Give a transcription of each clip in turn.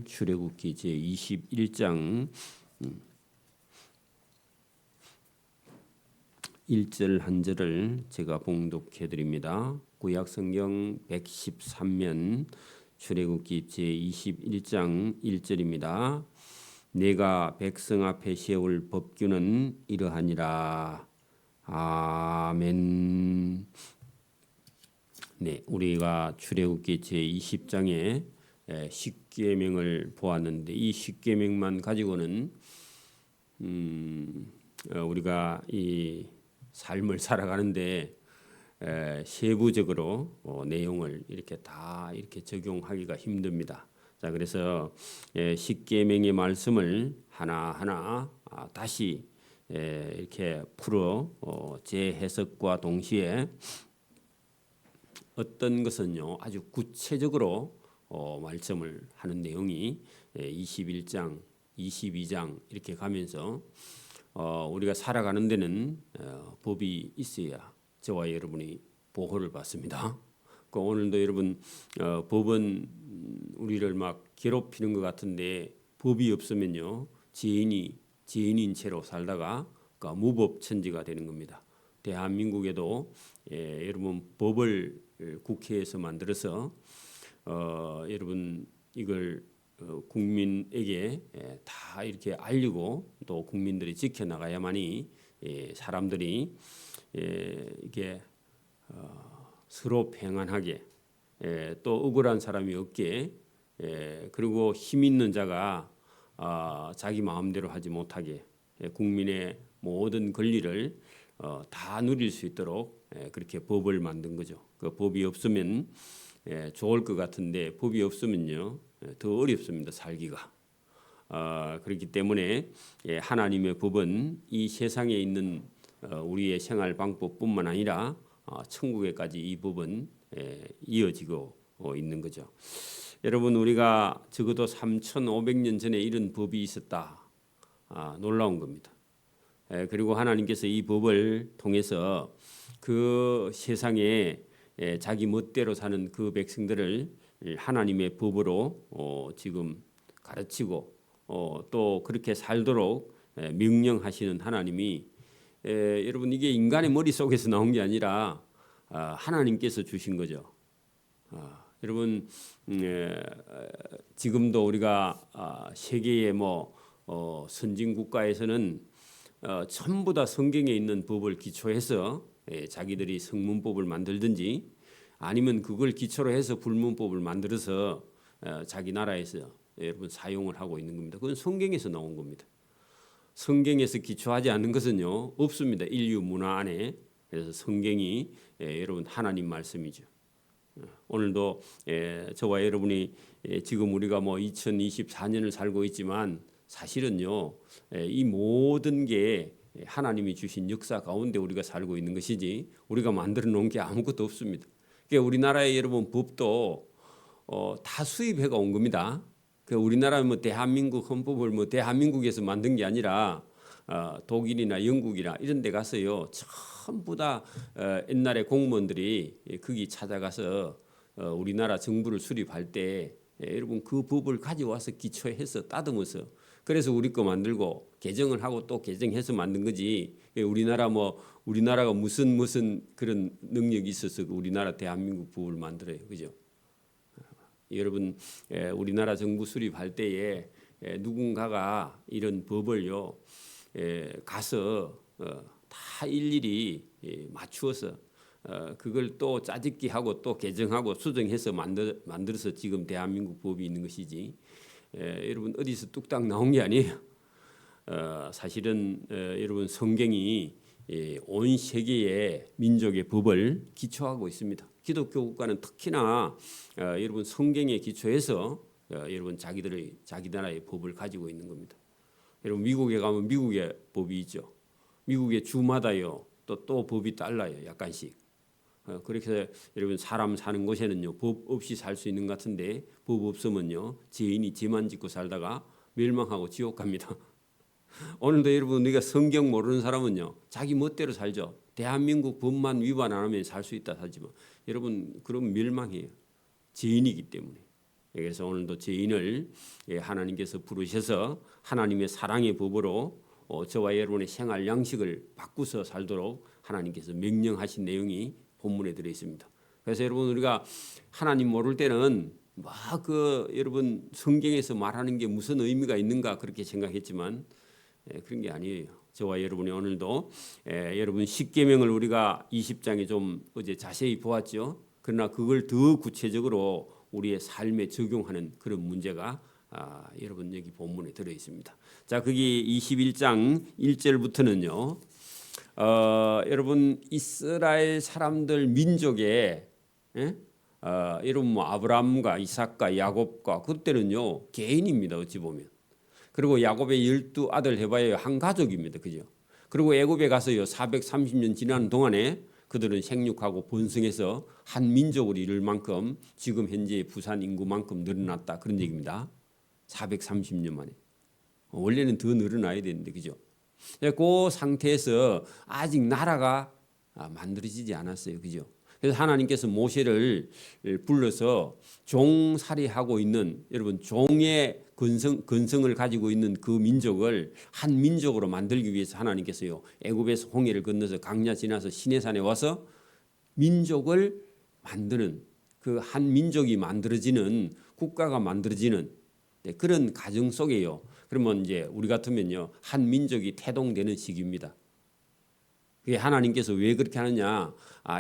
출애굽기 제 21장 1절 한 절을 제가 봉독해 드립니다. 구약 성경 113면 출애굽기 제 21장 1절입니다. 내가 백성 앞에 세울 법규는 이러하니라. 아멘. 네, 우리가 출애굽기 제 20장에 십계명을 보았는데 이 십계명만 가지고는 우리가 이 삶을 살아가는데 세부적으로 내용을 이렇게 다 이렇게 적용하기가 힘듭니다. 자, 그래서 십계명의 말씀을 하나하나 다시 이렇게 풀어 재해석과 동시에 어떤 것은요 아주 구체적으로 말씀을 하는 내용이 21장, 22장 이렇게 가면서 우리가 살아가는 데는 법이 있어야 저와 여러분이 보호를 받습니다. 오늘도 여러분 법은 우리를 막 괴롭히는 것 같은데 법이 없으면요 죄인인 채로 살다가 무법천지가 되는 겁니다. 대한민국에도 여러분 법을 국회에서 만들어서 여러분 이걸 국민에게 다 이렇게 알리고 또 국민들이 지켜나가야만이 사람들이 이게 서로 평안하게 또 억울한 사람이 없게 그리고 힘 있는 자가 자기 마음대로 하지 못하게 국민의 모든 권리를 다 누릴 수 있도록 그렇게 법을 만든 거죠. 그 법이 없으면 좋을 것 같은데 법이 없으면요 더 어렵습니다. 살기가. 그렇기 때문에 하나님의 법은 이 세상에 있는 우리의 생활 방법뿐만 아니라 천국에까지 이 법은 이어지고 있는 거죠. 여러분 우리가 적어도 3,500년 전에 이런 법이 있었다. 놀라운 겁니다. 그리고 하나님께서 이 법을 통해서 그 세상에 자기 멋대로 사는 그 백성들을 하나님의 법으로 지금 가르치고 또 그렇게 살도록 명령하시는 하나님이 여러분 이게 인간의 머릿속에서 나온 게 아니라 하나님께서 주신 거죠. 여러분 지금도 우리가 세계의 선진 국가에서는 전부 다 성경에 있는 법을 기초해서 자기들이 성문법을 만들든지 아니면 그걸 기초로 해서 불문법을 만들어서 자기 나라에서 여러분 사용을 하고 있는 겁니다. 그건 성경에서 나온 겁니다. 성경에서 기초하지 않는 것은요 없습니다. 인류 문화 안에. 그래서 성경이 여러분 하나님 말씀이죠. 오늘도 저와 여러분이 지금 우리가 2024년을 살고 있지만 사실은요 이 모든 게 하나님이 주신 역사 가운데 우리가 살고 있는 것이지 우리가 만들어 놓은 게 아무것도 없습니다. 그러니까 우리나라의 여러분 법도 다 수입해가 온 겁니다. 우리나라 대한민국 헌법을 대한민국에서 만든 게 아니라 독일이나 영국이나 이런 데 가서요 전부 다 옛날에 공무원들이 거기 찾아가서 우리나라 정부를 수립할 때 여러분 그 법을 가져와서 기초해서 따듬어서 그래서 우리 거 만들고 개정을 하고 또 개정해서 만든 거지. 우리나라가 무슨 그런 능력이 있어서 우리나라 대한민국 법을 만들어요, 그죠? 여러분 우리나라 정부 수립할 때에 누군가가 이런 법을요 가서 다 일일이 맞추어서 그걸 또 짜집기 하고 또 개정하고 수정해서 만들어서 지금 대한민국 법이 있는 것이지. 여러분 어디서 뚝딱 나온 게 아니에요. 사실은 여러분 성경이 온 세계의 민족의 법을 기초하고 있습니다. 기독교 국가는 특히나 여러분 성경에 기초해서 여러분 자기 나라의 법을 가지고 있는 겁니다. 여러분 미국에 가면 미국의 법이 있죠. 미국의 주마다요 또 법이 달라요. 약간씩. 그렇게 해서 여러분 사람 사는 곳에는요 법 없이 살 수 있는 것 같은데 법 없으면요 죄인이 죄만 짓고 살다가 멸망하고 지옥 갑니다. 오늘도 여러분 우리가 성경 모르는 사람은요 자기 멋대로 살죠. 대한민국 법만 위반 안 하면 살 수 있다 하지만 여러분 그럼 멸망해요. 죄인이기 때문에. 그래서 오늘도 죄인을 하나님께서 부르셔서 하나님의 사랑의 법으로 저와 여러분의 생활 양식을 바꾸서 살도록 하나님께서 명령하신 내용이 본문에 들어 있습니다. 그래서 여러분 우리가 하나님 모를 때는 여러분 성경에서 말하는 게 무슨 의미가 있는가 그렇게 생각했지만 그런 게 아니에요. 저와 여러분이 오늘도 여러분 십계명을 우리가 20장에 좀 어제 자세히 보았죠. 그러나 그걸 더 구체적으로 우리의 삶에 적용하는 그런 문제가 여러분 여기 본문에 들어 있습니다. 자, 거기 21장 1절부터는요. 여러분 이스라엘 사람들 민족의 여러분 뭐 아브라함과 이삭과 야곱과 그때는요 개인입니다. 어찌 보면. 그리고 야곱의 12아들 해봐야 한 가족입니다. 그죠? 그리고 애굽에 가서요 430년 지나는 동안에 그들은 생육하고 번성해서 한 민족을 이룰 만큼 지금 현재 부산 인구만큼 늘어났다 그런 얘기입니다. 430년 만에. 원래는 더 늘어나야 되는데 그죠? 그 상태에서 아직 나라가 만들어지지 않았어요. 그죠? 그래서 하나님께서 모세를 불러서 종살이하고 있는 여러분 종의 근성을 가지고 있는 그 민족을 한 민족으로 만들기 위해서 하나님께서요 애굽에서 홍해를 건너서 강야 지나서 시내산에 와서 민족을 만드는 그 한 민족이 만들어지는 국가가 만들어지는 그런 과정 속에요. 그러면 이제 우리 같으면요 한 민족이 태동되는 시기입니다. 그게 하나님께서 왜 그렇게 하느냐?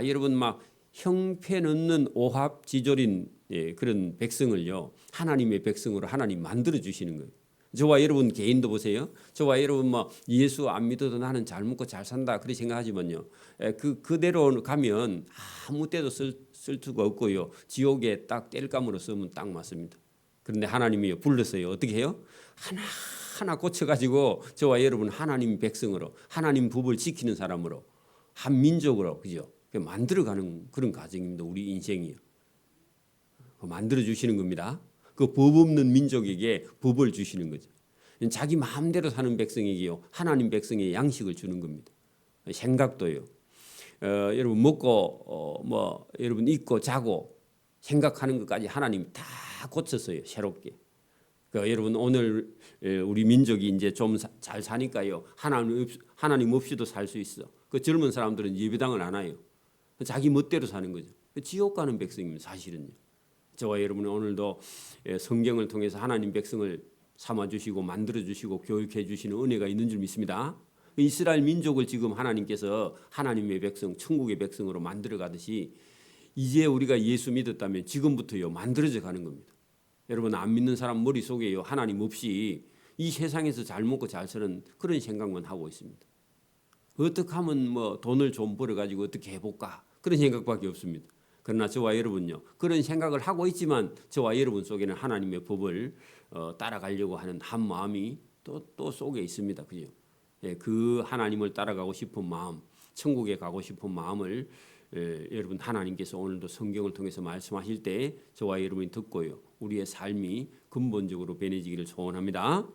여러분 막 형편없는 오합지졸인 그런 백성을요 하나님의 백성으로 하나님 만들어 주시는 거예요. 저와 여러분 개인도 보세요. 저와 여러분 뭐 예수 안 믿어도 나는 잘 먹고 잘 산다 그렇게 생각하지만요. 그대로 가면 아무 때도 쓸 수가 없고요. 지옥에 딱 뗄감으로 쓰면 딱 맞습니다. 그런데 하나님이 불렀어요. 어떻게 해요? 하나 고쳐가지고 저와 여러분 하나님 백성으로 하나님 법을 지키는 사람으로 한 민족으로 그죠? 만들어가는 그런 과정입니다. 우리 인생이요. 만들어 주시는 겁니다. 그 법 없는 민족에게 법을 주시는 거죠. 자기 마음대로 사는 백성에게요 하나님 백성의 양식을 주는 겁니다. 생각도요. 여러분 먹고 여러분 입고 자고 생각하는 것까지 하나님 다 고쳤어요. 새롭게. 여러분 오늘 우리 민족이 이제 좀 잘 사니까요 하나님 없이도 살 수 있어. 그 젊은 사람들은 예배당을 안 와요. 자기 멋대로 사는 거죠. 지옥 가는 백성입니다. 사실은요. 저와 여러분은 오늘도 성경을 통해서 하나님 백성을 삼아주시고 만들어주시고 교육해주시는 은혜가 있는 줄 믿습니다. 이스라엘 민족을 지금 하나님께서 하나님의 백성, 천국의 백성으로 만들어가듯이 이제 우리가 예수 믿었다면 지금부터요 만들어져 가는 겁니다. 여러분 안 믿는 사람 머릿속에요 하나님 없이 이 세상에서 잘 먹고 잘 사는 그런 생각만 하고 있습니다. 어떻게 하면 뭐 돈을 좀 벌어가지고 어떻게 해볼까 그런 생각밖에 없습니다. 그러나 저와 여러분요 그런 생각을 하고 있지만 저와 여러분 속에는 하나님의 법을 따라가려고 하는 한 마음이 또 속에 있습니다. 그죠? 그 하나님을 따라가고 싶은 마음, 천국에 가고 싶은 마음을 여러분 하나님께서 오늘도 성경을 통해서 말씀하실 때 저와 여러분이 듣고요 우리의 삶이 근본적으로 변해지기를 소원합니다.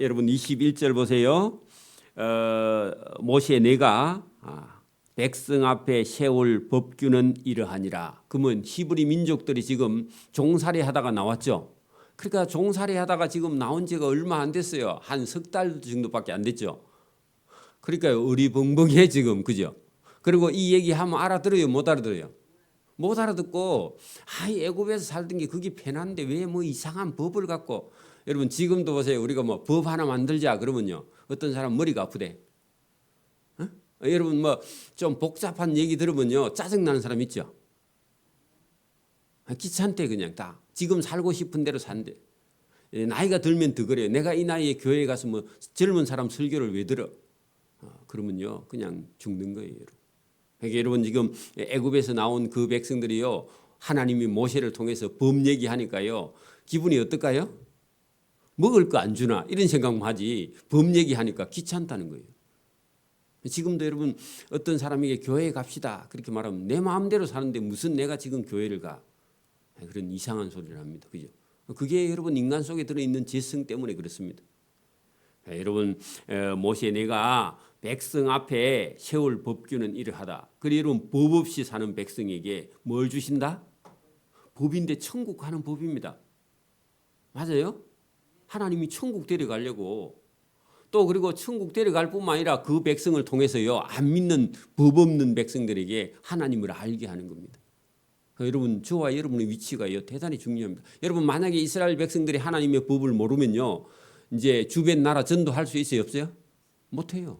여러분 21절 보세요. 모세 내가 백성 앞에 세울 법규는 이러하니라. 그러면 히브리 민족들이 지금 종살이 하다가 나왔죠. 그러니까 종살이 하다가 지금 나온 지가 얼마 안 됐어요. 한 석 달 정도밖에 안 됐죠. 그러니까 어리벙벙해 지금 그죠? 그리고 이 얘기하면 알아들어요? 못 알아들어요? 못 알아듣고 애굽에서 살던 게 그게 편한데 왜 뭐 이상한 법을 갖고 여러분 지금도 보세요. 우리가 뭐 법 하나 만들자 그러면요. 어떤 사람 머리가 아프대. 여러분 뭐 좀 복잡한 얘기 들으면요. 짜증나는 사람 있죠? 귀찮대 그냥 다. 지금 살고 싶은 대로 산대. 나이가 들면 더 그래요. 내가 이 나이에 교회에 가서 뭐 젊은 사람 설교를 왜 들어? 그러면요. 그냥 죽는 거예요. 여러분. 그러니까 여러분 지금 애굽에서 나온 그 백성들이요. 하나님이 모세를 통해서 법 얘기하니까요. 기분이 어떨까요? 먹을 거 안 주나 이런 생각만 하지 법 얘기하니까 귀찮다는 거예요. 지금도 여러분 어떤 사람에게 교회에 갑시다 그렇게 말하면 내 마음대로 사는데 무슨 내가 지금 교회를 가 그런 이상한 소리를 합니다. 그죠? 그게 여러분 인간 속에 들어있는 죄성 때문에 그렇습니다. 여러분 모세 내가 백성 앞에 세울 법규는 이러하다. 그리고 여러분 법 없이 사는 백성에게 뭘 주신다? 법인데 천국 가는 법입니다. 맞아요? 하나님이 천국 데려가려고 또 그리고 천국 데려갈 뿐만 아니라 그 백성을 통해서요 안 믿는 법 없는 백성들에게 하나님을 알게 하는 겁니다. 여러분 저와 여러분의 위치가요 대단히 중요합니다. 여러분 만약에 이스라엘 백성들이 하나님의 법을 모르면요 이제 주변 나라 전도할 수 있어요 없어요? 못해요.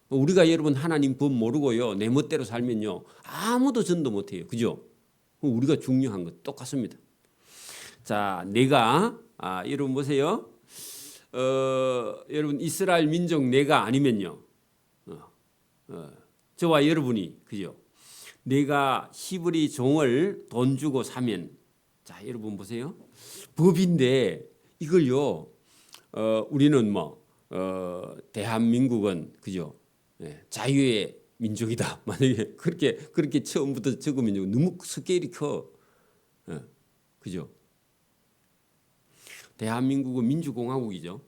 우리가 여러분 하나님 법 모르고요 내 멋대로 살면요 아무도 전도 못해요. 그죠? 우리가 중요한 것 똑같습니다. 자, 내가 여러분 보세요. 여러분 이스라엘 민족 내가 아니면요. 저와 여러분이 그죠? 내가 히브리 종을 돈 주고 사면 자, 여러분 보세요. 법인데 이걸요. 우리는 뭐 대한민국은 그죠? 자유의 민족이다. 만약에 그렇게 처음부터 적으면 너무 스케일이 커. 그죠? 대한민국은 민주공화국이죠.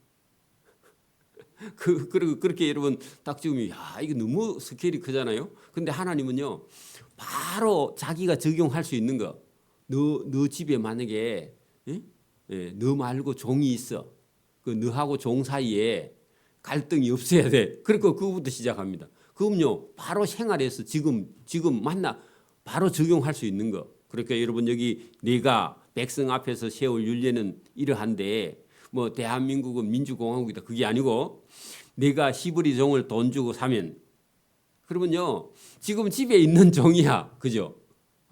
그리고 그렇게 여러분 딱 지으면 야 이거 너무 스케일이 크잖아요. 근데 하나님은요 바로 자기가 적용할 수 있는 거. 너 집에 만약에 너 말고 종이 있어. 그 너하고 종 사이에 갈등이 없어야 돼. 그러니까 그거부터 시작합니다. 그럼요 바로 생활에서 지금 만나 바로 적용할 수 있는 거. 그러니까 여러분 여기 내가 백성 앞에서 세울 율례는 이러한데 뭐 대한민국은 민주공화국이다 그게 아니고 내가 히브리 종을 돈 주고 사면 그러면요 지금 집에 있는 종이야 그죠?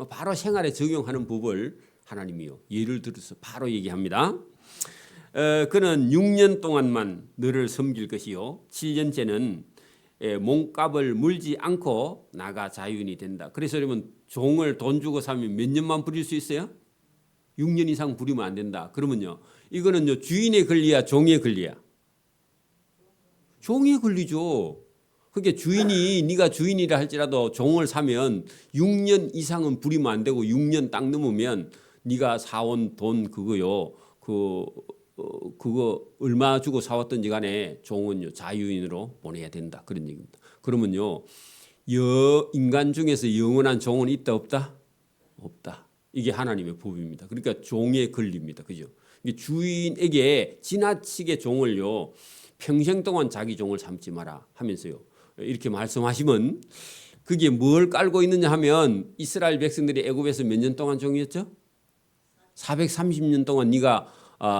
바로 생활에 적용하는 법을 하나님이요 예를 들어서 바로 얘기합니다. 그는 6년 동안만 너를 섬길 것이요 7년째는 몸값을 물지 않고 나가 자유인이 된다. 그래서 여러분 종을 돈 주고 사면 몇 년만 부릴 수 있어요? 6년 이상 부리면 안 된다. 그러면요 이거는요 주인의 권리야 종의 권리야? 종의 권리죠. 그게 주인이 네가 주인이라 할지라도 종을 사면 6년 이상은 부리면 안 되고 6년 딱 넘으면 네가 사온 돈 그거요 그거 얼마 주고 사왔던지 간에 종은요 자유인으로 보내야 된다 그런 얘기입니다. 그러면요 인간 중에서 영원한 종은 있다 없다? 없다. 이게 하나님의 법입니다. 그러니까 종의 권리입니다. 그죠? 주인에게 지나치게 종을요 평생 동안 자기 종을 삼지 마라 하면서요 이렇게 말씀하시면 그게 뭘 깔고 있느냐 하면 이스라엘 백성들이 애굽에서 몇 년 동안 종이었죠? 430년 동안 네가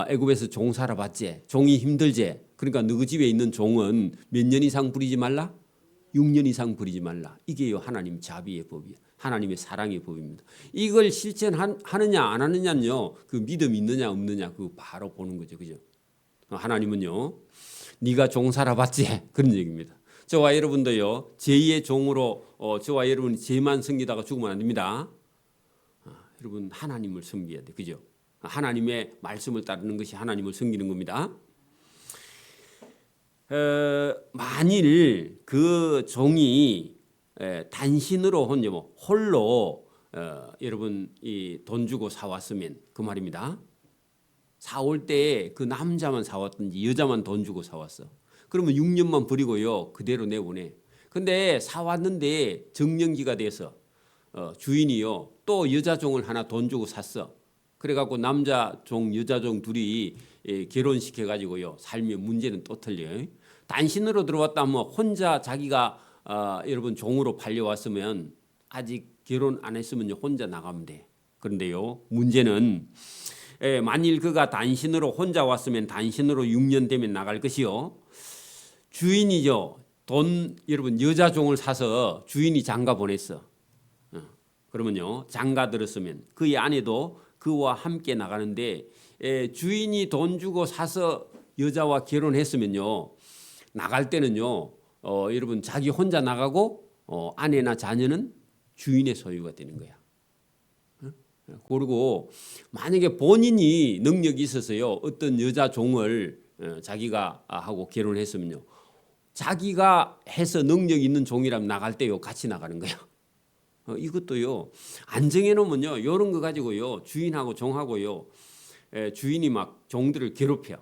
애굽에서 종 살아봤지. 종이 힘들지. 그러니까 너희 집에 있는 종은 몇 년 이상 부리지 말라? 6년 이상 부리지 말라. 이게요 하나님 자비의 법이에요. 하나님의 사랑의 법입니다. 이걸 실천하느냐 안 하느냐는요 그 믿음이 있느냐 없느냐 그거 바로 보는 거죠. 그죠? 하나님은요 네가 종 살아봤지 그런 얘기입니다. 저와 여러분도요 제2의 종으로 저와 여러분이 죄만 섬기다가 죽으면 안 됩니다. 여러분 하나님을 섬겨야 돼. 그죠? 하나님의 말씀을 따르는 것이 하나님을 섬기는 겁니다. 만일 그 종이 단신으로 홀로 여러분 이 돈 주고 사왔으면 그 말입니다. 사올 때 그 남자만 사왔든지 여자만 돈 주고 사왔어. 그러면 6년만 버리고요 그대로 내보내. 근데 사왔는데 정년기가 돼서 주인이요 또 여자 종을 하나 돈 주고 샀어. 그래갖고 남자 종 여자 종 둘이 결혼시켜 가지고요 살면 문제는 또 틀려요. 단신으로 들어왔다 하면 혼자 자기가 여러분 종으로 팔려왔으면 아직 결혼 안 했으면 혼자 나가면 돼. 그런데요 문제는 만일 그가 단신으로 혼자 왔으면 단신으로 6년 되면 나갈 것이요 주인이죠 돈 여러분 여자 종을 사서 주인이 장가 보냈어. 그러면요 장가 들었으면 그의 아내도 그와 함께 나가는데 주인이 돈 주고 사서 여자와 결혼했으면요 나갈 때는요 여러분 자기 혼자 나가고 아내나 자녀는 주인의 소유가 되는 거야. 그리고 만약에 본인이 능력이 있어서요 어떤 여자 종을 자기가 하고 결혼했으면요 자기가 해서 능력 있는 종이라면 나갈 때요 같이 나가는 거야. 이것도요 안 정해놓으면요 이런 거 가지고요 주인하고 종하고요 주인이 막 종들을 괴롭혀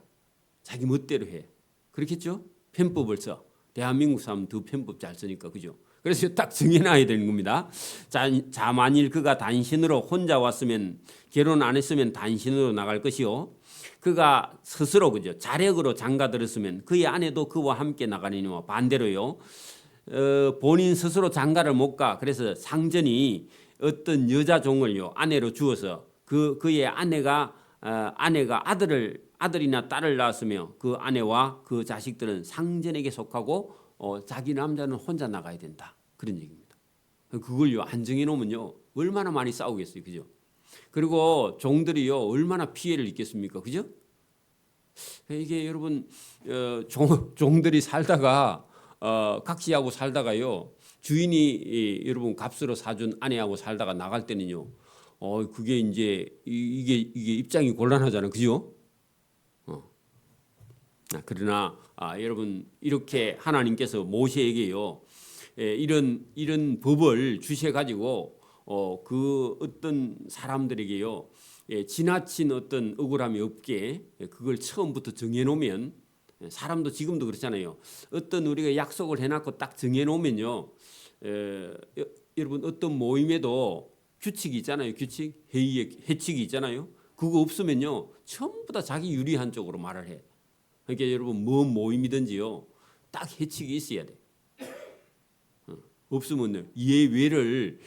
자기 멋대로 해. 그렇겠죠? 편법을 써. 대한민국 사람 더 편법 잘 쓰니까 그죠? 그래서 딱 정해놔야 되는 겁니다. 자 만일 그가 단신으로 혼자 왔으면 결혼 안 했으면 단신으로 나갈 것이요. 그가 스스로 그죠 자력으로 장가들었으면 그의 아내도 그와 함께 나가니와 반대로요. 본인 스스로 장가를 못 가. 그래서 상전이 어떤 여자 종을요 아내로 주어서 그의 아내가 아들이나 딸을 낳았으며 그 아내와 그 자식들은 상전에게 속하고 자기 남자는 혼자 나가야 된다. 그런 얘기입니다. 그걸요 안 정해 놓으면요 얼마나 많이 싸우겠어요, 그죠? 그리고 종들이요 얼마나 피해를 입겠습니까, 그죠? 이게 여러분 종들이 살다가 각시하고 살다가요 주인이 여러분 값으로 사준 아내하고 살다가 나갈 때는요 그게 이제 이게 입장이 곤란하잖아요, 그죠? 그러나 여러분 이렇게 하나님께서 모세에게요 이런 법을 주셔 가지고 그 어떤 사람들에게요 지나친 어떤 억울함이 없게 그걸 처음부터 정해 놓으면 사람도 지금도 그렇잖아요. 어떤 우리가 약속을 해놨고 딱 정해 놓으면요 여러분 어떤 모임에도 규칙이 있잖아요. 규칙 회의의 해칙이 있잖아요. 그거 없으면요 전부 다 자기 유리한 쪽으로 말을 해. 그러니까 여러분 뭔 모임이든지요 딱 해칙이 있어야 돼. 없으면 예외를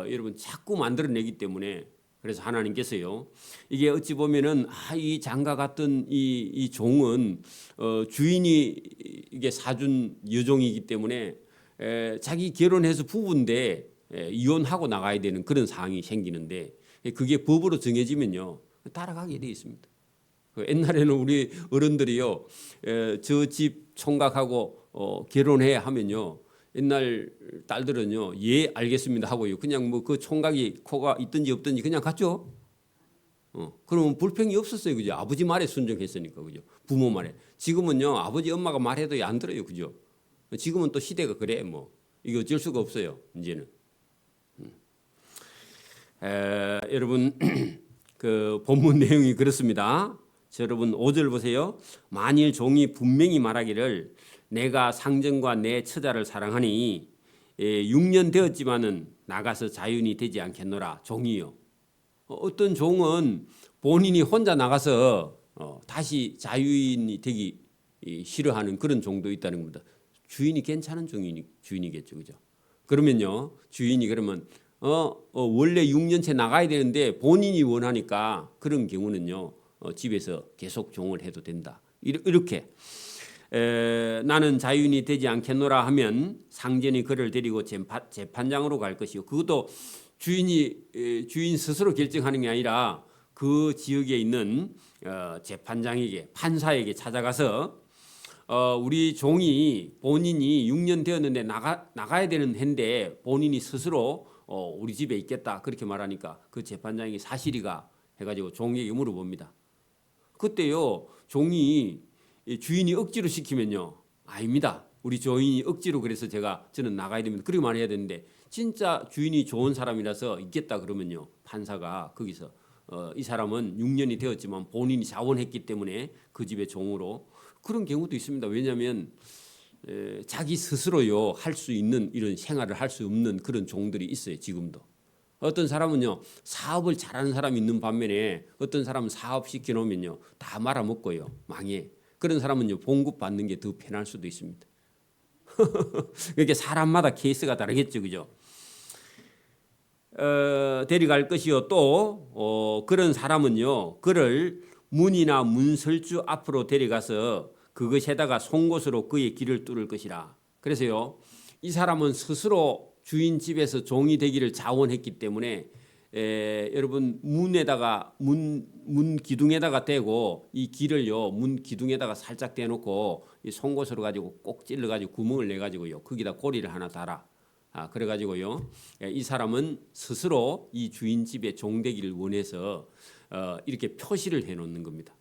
여러분 자꾸 만들어내기 때문에 그래서 하나님께서요 이게 어찌 보면은 이 장가 같은 이 종은 주인이 이게 사준 여종이기 때문에 자기 결혼해서 부부인데 이혼하고 나가야 되는 그런 상황이 생기는데 그게 법으로 정해지면요 따라가게 돼 있습니다. 옛날에는 우리 어른들이요 저 집 총각하고 결혼해 하면요 옛날 딸들은요 예 알겠습니다 하고요 그냥 뭐 그 총각이 코가 있든지 없든지 그냥 갔죠. 그러면 불평이 없었어요, 그죠? 아버지 말에 순종했으니까, 그죠? 부모 말에. 지금은요 아버지 엄마가 말해도 안 들어요, 그죠? 지금은 또 시대가 그래 뭐 이거 어쩔 수가 없어요 이제는. 여러분 그 본문 내용이 그렇습니다. 여러분 5절 보세요. 만일 종이 분명히 말하기를 내가 상전과 내 처자를 사랑하니 6년 되었지만은 나가서 자유인이 되지 않겠노라. 종이요. 어떤 종은 본인이 혼자 나가서 다시 자유인이 되기 싫어하는 그런 종도 있다는 겁니다. 주인이 괜찮은 주인이겠죠, 그죠? 그러면요 주인이 그러면 원래 6년째 나가야 되는데 본인이 원하니까 그런 경우는요 집에서 계속 종을 해도 된다. 이렇게 나는 자유인이 되지 않겠노라 하면 상전이 그를 데리고 재판장으로 갈 것이요. 그것도 주인 스스로 결정하는 게 아니라 그 지역에 있는 재판장에게 판사에게 찾아가서 우리 종이 본인이 6년 되었는데 나가야 되는 해인데 본인이 스스로 우리 집에 있겠다 그렇게 말하니까 그 재판장이 사실이가 해가지고 종에게 물어봅니다. 그때요 종이 주인이 억지로 시키면요 아닙니다. 우리 주인이 억지로 그래서 저는 나가야 됩니다. 그렇게 말해야 되는데 진짜 주인이 좋은 사람이라서 있겠다 그러면요 판사가 거기서 이 사람은 6년이 되었지만 본인이 자원했기 때문에 그 집의 종으로 그런 경우도 있습니다. 왜냐하면 자기 스스로요 할 수 있는 이런 생활을 할 수 없는 그런 종들이 있어요 지금도. 어떤 사람은요 사업을 잘하는 사람이 있는 반면에 어떤 사람은 사업 시켜놓으면요 다 말아먹고요 망해. 그런 사람은요 봉급 받는 게 더 편할 수도 있습니다. 그러니까 사람마다 케이스가 다르겠죠, 그죠? 데려갈 것이요 또 그런 사람은요 그를 문이나 문설주 앞으로 데려가서 그것에다가 송곳으로 그의 길을 뚫을 것이라. 그래서요 이 사람은 스스로 주인 집에서 종이 되기를 자원했기 때문에 여러분 문 기둥에다가 대고 이 길을요 문 기둥에다가 살짝 대놓고 이 송곳으로 가지고 꼭 찔러 가지고 구멍을 내 가지고요 거기다 고리를 하나 달아. 그래 가지고요 이 사람은 스스로 이 주인 집에 종 되기를 원해서 이렇게 표시를 해 놓는 겁니다.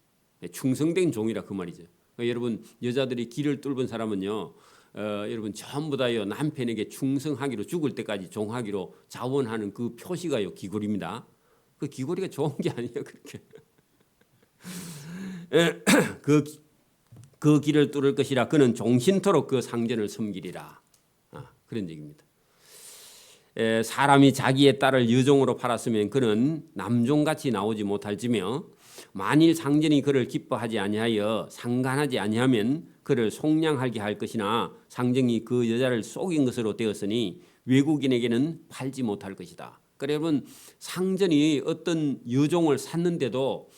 충성된 종이라 그 말이죠. 그러니까 여러분 여자들이 길을 뚫은 사람은요 여러분 전부 다요 남편에게 충성하기로 죽을 때까지 종하기로 자원하는 그 표시가요 귀걸이입니다. 그 귀걸이가 좋은 게 아니에요 그렇게. 그 길을 뚫을 것이라 그는 종신토록 그 상전을 섬기리라. 그런 얘기입니다. 사람이 자기의 딸을 여종으로 팔았으면 그는 남종같이 나오지 못할지며 만일 상전이 그를 기뻐하지 아니하여 상관하지 아니하면 그를 속량하게 할 것이나 상정이 그 여자를 속인 것으로 되었으니 외국인에게는 팔지 못할 것이다. 그러니까 여러분 상전이 어떤 여종을 샀는데도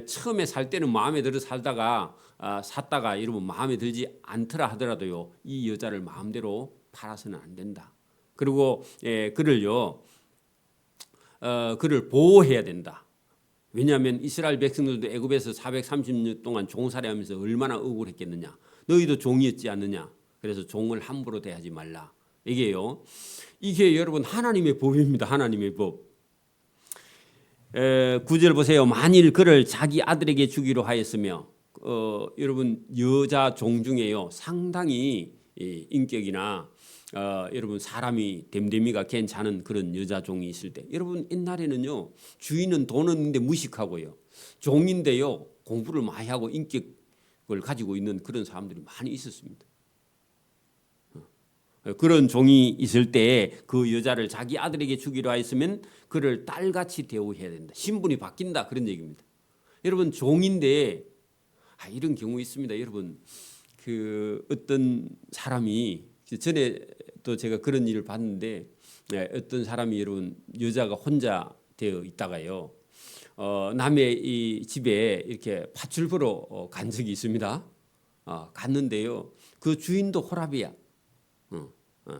처음에 살 때는 마음에 들어 살다가 샀다가 여러분 마음에 들지 않더라 하더라도요 이 여자를 마음대로 팔아서는 안 된다. 그리고 그를 보호해야 된다. 왜냐하면 이스라엘 백성들도 애굽에서 430년 동안 종살이하면서 얼마나 억울했겠느냐. 너희도 종이었지 않느냐. 그래서 종을 함부로 대하지 말라. 이게요. 이게 여러분 하나님의 법입니다. 하나님의 법. 9절 보세요. 만일 그를 자기 아들에게 주기로 하였으며 여러분 여자 종 중에요 상당히 인격이나 여러분 사람이 됨됨이가 괜찮은 그런 여자 종이 있을 때 여러분 옛날에는요 주인은 돈 없는데 무식하고요 종인데요 공부를 많이 하고 인격을 가지고 있는 그런 사람들이 많이 있었습니다. 그런 종이 있을 때 그 여자를 자기 아들에게 주기로 하였으면 그를 딸같이 대우해야 된다. 신분이 바뀐다 그런 얘기입니다. 여러분 종인데 이런 경우 있습니다. 여러분 그 어떤 사람이 전에 또 제가 그런 일을 봤는데 어떤 사람이 여러분 여자가 혼자 되어 있다가요 남의 이 집에 이렇게 팥줄 보러 간 적이 있습니다. 갔는데요 그 주인도 호랍이야.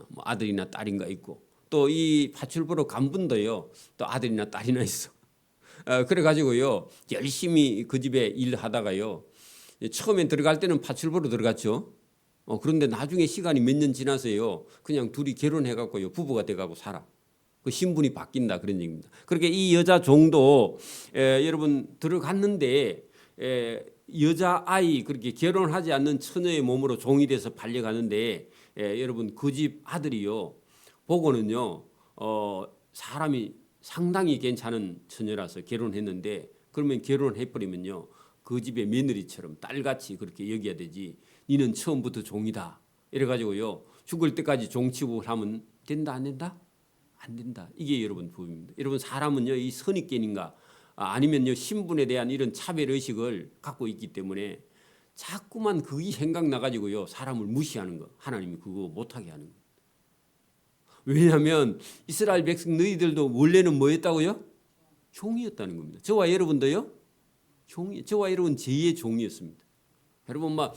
뭐 아들이나 딸인가 있고 또 이 팥줄 보러 간 분도요 또 아들이나 딸이나 있어. 그래가지고요 열심히 그 집에 일하다가요 처음엔 들어갈 때는 팥줄 보러 들어갔죠. 그런데 나중에 시간이 몇 년 지나서요 그냥 둘이 결혼해갖고요 부부가 돼가고 살아. 그 신분이 바뀐다 그런 얘기입니다. 그렇게 이 여자 종도 여러분 들어갔는데 여자 아이 그렇게 결혼하지 않는 처녀의 몸으로 종이 돼서 팔려가는데 여러분 그 집 아들이요 보고는요 사람이 상당히 괜찮은 처녀라서 결혼했는데 그러면 결혼해버리면요 그 집의 며느리처럼 딸같이 그렇게 여겨야 되지. 니는 처음부터 종이다. 이래가지고요 죽을 때까지 종 취급을 하면 된다 안 된다? 안 된다. 이게 여러분 법입니다. 여러분 사람은요 이 선입견인가 아니면요 신분에 대한 이런 차별 의식을 갖고 있기 때문에 자꾸만 그게 생각나가지고요 사람을 무시하는 거. 하나님이 그거 못하게 하는 거. 왜냐하면 이스라엘 백성 너희들도 원래는 뭐였다고요? 종이었다는 겁니다. 저와 여러분도요 저와 여러분 제2의 종이었습니다. 여러분 막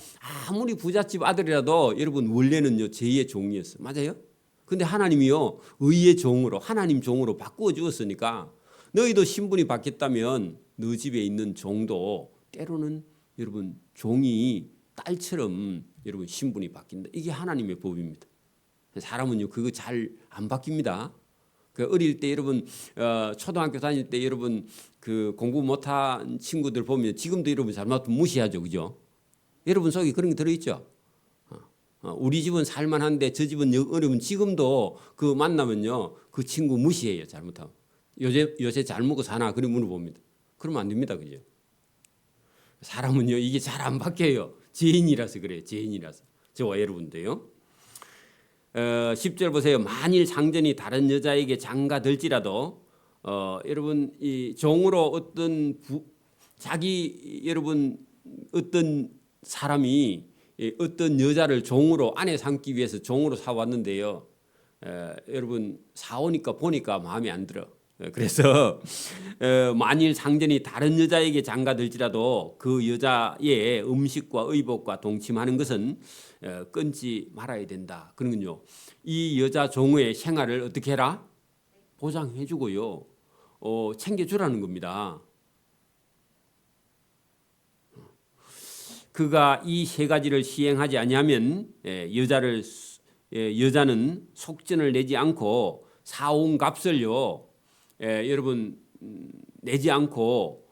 아무리 부잣집 아들이라도 여러분 원래는요 제2의 종이었어요. 맞아요? 근데 하나님이요 의의 종으로 하나님 종으로 바꾸어 주었으니까 너희도 신분이 바뀌었다면 너 집에 있는 종도 때로는 여러분 종이 딸처럼 여러분 신분이 바뀐다. 이게 하나님의 법입니다. 사람은요 그거 잘 안 바뀝니다. 그 어릴 때 여러분 초등학교 다닐 때 여러분 그 공부 못한 친구들 보면 지금도 여러분 잘못하면 무시하죠, 그죠? 여러분 속에 그런 게 들어있죠. 우리 집은 살만한데 저 집은 어려우면 지금도 그 만나면요 그 친구 무시해요, 잘못하면. 요새 잘 먹고 사나 그런 물어봅니다. 그러면 안 됩니다, 그죠? 사람은요 이게 잘 안 바뀌어요. 죄인이라서 그래요, 죄인이라서. 저와 여러분도요. 10절 보세요. 만일 상전이 다른 여자에게 장가들지라도 여러분 이 종으로 여러분 어떤 사람이 어떤 여자를 종으로 아내 삼기 위해서 종으로 사왔는데요. 여러분 사오니까 보니까 마음에 안 들어. 그래서 만일 상전이 다른 여자에게 장가들지라도 그 여자의 음식과 의복과 동침하는 것은 끊지 말아야 된다. 그러면요 이 여자 종의 생활을 어떻게 해라? 보장해주고요 챙겨주라는 겁니다. 그가 이 세 가지를 시행하지 아니하면 여자는 속전을 내지 않고 사온 값을요 여러분 내지 않고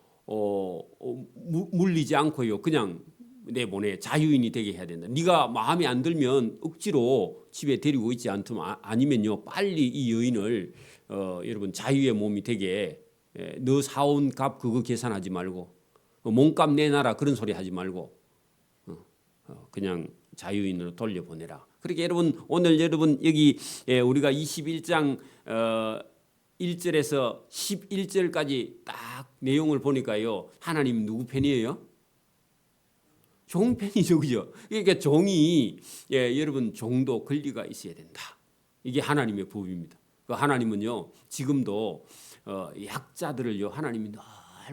물리지 않고요 그냥 내보내 자유인이 되게 해야 된다. 네가 마음에 안 들면 억지로 집에 데리고 있지 않으면 아니면요 빨리 이 여인을 여러분 자유의 몸이 되게 너 사온 값 그거 계산하지 말고 몸값 내놔라 그런 소리 하지 말고 그냥 자유인으로 돌려보내라. 그렇게 여러분 오늘 여러분 여기 우리가 21장 1절에서 11절까지 딱 내용을 보니까요. 하나님 누구 편이에요? 종 편이죠. 그죠? 그러니까 종이 여러분 종도 권리가 있어야 된다. 이게 하나님의 법입니다. 그 하나님은요. 지금도 약자들을요. 하나님이 늘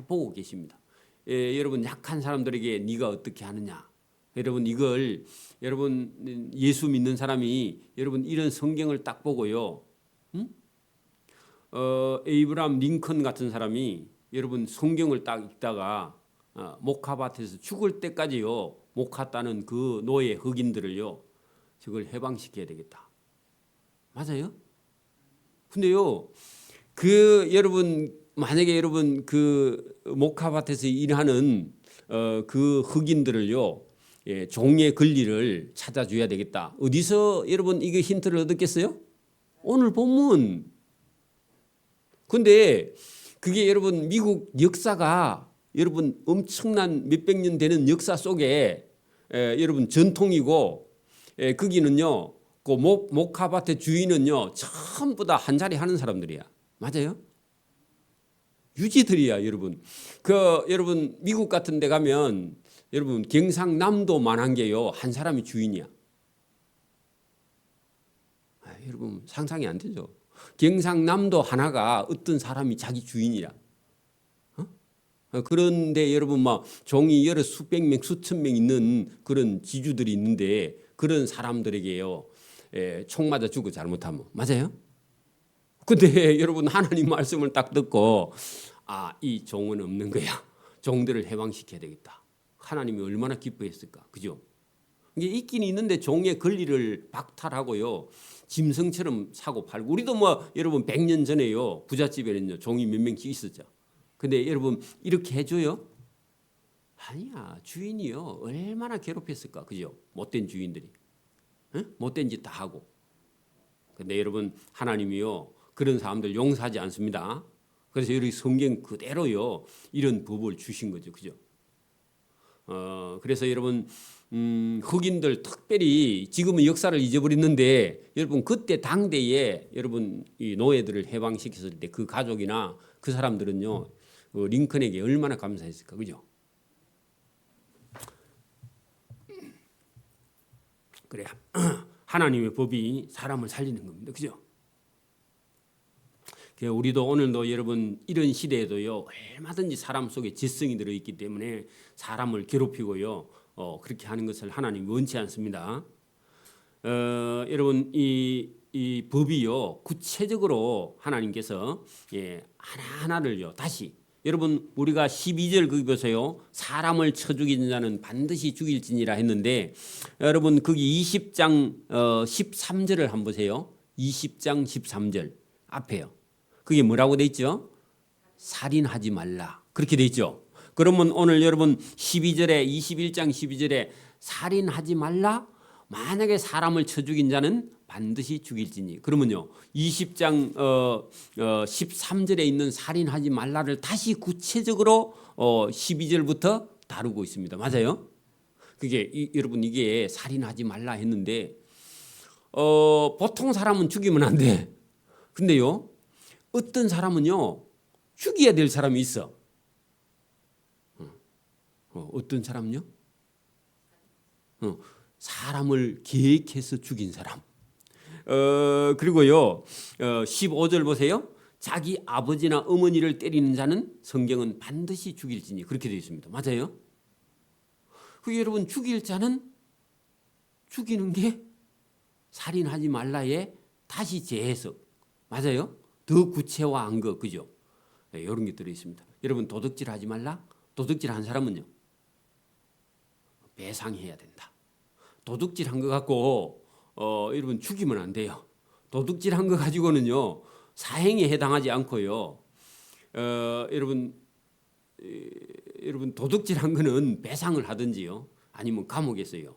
보고 계십니다. 여러분 약한 사람들에게 네가 어떻게 하느냐. 여러분 이걸 여러분 예수 믿는 사람이 여러분 이런 성경을 딱 보고요. 에이브라함 링컨 같은 사람이 여러분 성경을 딱 읽다가 목화밭에서 죽을 때까지요 목화 따는 그 노예 흑인들을요 저걸 해방시켜야 되겠다. 맞아요? 근데요 그 여러분 만약에 여러분 그 목화밭에서 일하는 그 흑인들을요 종의 권리를 찾아줘야 되겠다. 어디서 여러분 이게 힌트를 얻었겠어요? 오늘 본문. 근데 그게 여러분 미국 역사가 여러분 엄청난 몇백 년 되는 역사 속에 여러분 전통이고 거기는요 그 목화밭의 주인은요 전부 다 한 자리 하는 사람들이야. 맞아요? 유지들이야 여러분. 그 여러분 미국 같은 데 가면 여러분 경상남도만한 게요 한 사람이 주인이야. 여러분 상상이 안 되죠. 경상남도 하나가 어떤 사람이 자기 주인이야. 그런데 여러분 막 종이 여러 수백 명 수천 명 있는 그런 지주들이 있는데 그런 사람들에게요 총 맞아 죽고 잘못하면 맞아요? 근데 여러분 하나님 말씀을 딱 듣고 이 종은 없는 거야. 종들을 해방시켜야 되겠다. 하나님이 얼마나 기뻐했을까. 그죠? 이게 있긴 있는데 종의 권리를 박탈하고요. 짐승처럼 사고 팔고 우리도 뭐 여러분 100년 전에요. 부잣집에는요. 종이 몇 명씩 있었죠. 근데 여러분 이렇게 해줘요? 아니야. 주인이요. 얼마나 괴롭혔을까. 그죠? 못된 주인들이. 응? 못된 짓 다 하고. 근데 여러분 하나님이요. 그런 사람들 용서하지 않습니다. 그래서 여기 성경 그대로요. 이런 법을 주신 거죠. 그죠? 그래서 여러분 흑인들 특별히 지금은 역사를 잊어버렸는데 여러분 그때 당대에 여러분 이 노예들을 해방시켰을 때 그 가족이나 그 사람들은요 링컨에게 얼마나 감사했을까. 그죠? 그래 하나님의 법이 사람을 살리는 겁니다. 그죠? 우리도 오늘도 여러분 이런 시대에도요 얼마든지 사람 속에 지성이 들어있기 때문에 사람을 괴롭히고요 그렇게 하는 것을 하나님이 원치 않습니다. 여러분 이 법이요 구체적으로 하나님께서 하나하나를요 다시 여러분 우리가 12절 거기 보세요. 사람을 쳐 죽이는 자는 반드시 죽일지니라 했는데 여러분 거기 20장 13절을 한번 보세요. 20장 13절 앞에요. 그게 뭐라고 돼 있죠? 살인하지 말라. 그렇게 돼 있죠. 그러면 오늘 여러분 12절에 21장 12절에 살인하지 말라. 만약에 사람을 쳐 죽인 자는 반드시 죽일지니. 그러면요. 20장 13절에 있는 살인하지 말라를 다시 구체적으로 12절부터 다루고 있습니다. 맞아요? 그게 여러분 이게 살인하지 말라 했는데 보통 사람은 죽이면 안 돼. 근데요. 어떤 사람은요 죽여야 될 사람이 있어. 어떤 사람요? 사람을 계획해서 죽인 사람. 그리고요 15절 보세요. 자기 아버지나 어머니를 때리는 자는 성경은 반드시 죽일지니 그렇게 되어 있습니다. 맞아요? 여러분 죽일 자는 죽이는 게 살인하지 말라에 다시 재해석. 맞아요? 더 구체화한 거 그죠? 이런 게 들어있습니다. 여러분 도둑질하지 말라. 도둑질한 사람은요 배상해야 된다. 도둑질한 거 갖고 여러분 죽이면 안 돼요. 도둑질한 거 가지고는요 사형에 해당하지 않고요. 여러분 도둑질한 거는 배상을 하든지요 아니면 감옥에서요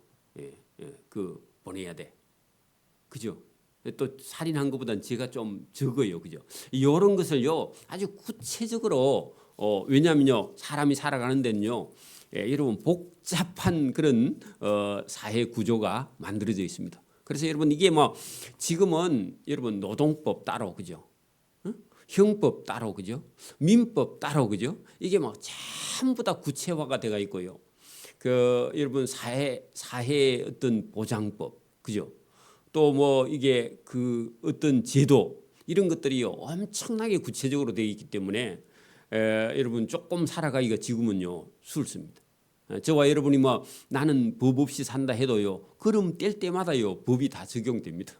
그 보내야 돼. 그죠? 또 살인한 것보다는 죄가 좀 적어요. 그죠? 이런 것을요 아주 구체적으로 왜냐하면요 사람이 살아가는 데는요 여러분 복잡한 그런 사회 구조가 만들어져 있습니다. 그래서 여러분 이게 뭐 지금은 여러분 노동법 따로 그죠? 형법 따로 그죠? 민법 따로 그죠? 이게 뭐 전부 다 구체화가 돼가 있고요. 여러분 사회 어떤 보장법 그죠? 또 뭐 이게 어떤 제도 이런 것들이 엄청나게 구체적으로 되어 있기 때문에 여러분 조금 살아가기가 지금은요 수월습니다. 저와 여러분이 뭐 나는 법 없이 산다 해도요 걸음 뗄 때마다요 법이 다 적용됩니다.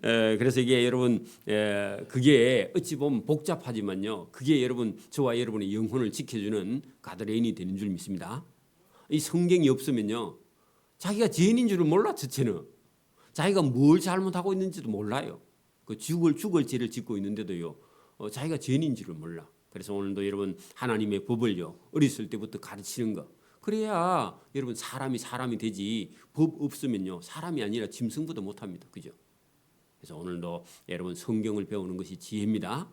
그래서 이게 여러분 그게 어찌 보면 복잡하지만요 그게 여러분 저와 여러분의 영혼을 지켜주는 가드레인이 되는 줄 믿습니다. 이 성경이 없으면요 자기가 죄인인 줄을 몰라. 첫째는 자기가 뭘 잘못하고 있는지도 몰라요. 죽을 죄를 짓고 있는데도요 자기가 죄인인 줄을 몰라. 그래서 오늘도 여러분 하나님의 법을요 어렸을 때부터 가르치는 거. 그래야 여러분 사람이 되지. 법 없으면요 사람이 아니라 짐승보다 못합니다. 그죠? 그래서 오늘도 여러분 성경을 배우는 것이 지혜입니다.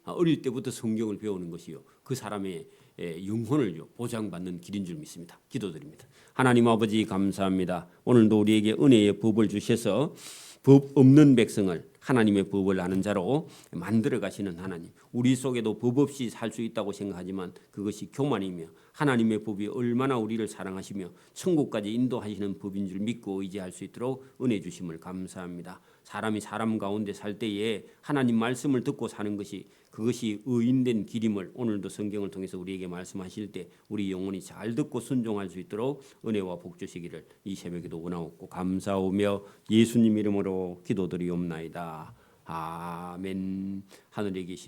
어릴 때부터 성경을 배우는 것이요 그 사람의 영혼을요 보장받는 길인 줄 믿습니다. 기도드립니다. 하나님 아버지 감사합니다. 오늘도 우리에게 은혜의 법을 주셔서 법 없는 백성을 하나님의 법을 아는 자로 만들어 가시는 하나님. 우리 속에도 법 없이 살 수 있다고 생각하지만 그것이 교만이며 하나님의 법이 얼마나 우리를 사랑하시며 천국까지 인도하시는 법인 줄 믿고 의지할 수 있도록 은혜 주심을 감사합니다. 사람이 사람 가운데 살 때에 하나님 말씀을 듣고 사는 것이 그것이 의인된 길임을 오늘도 성경을 통해서 우리에게 말씀하실 때 우리 영혼이 잘 듣고 순종할 수 있도록 은혜와 복 주시기를 이 새벽에도 원하옵고 감사하며 예수님 이름으로 기도드리옵나이다. 아멘. 하늘에 계신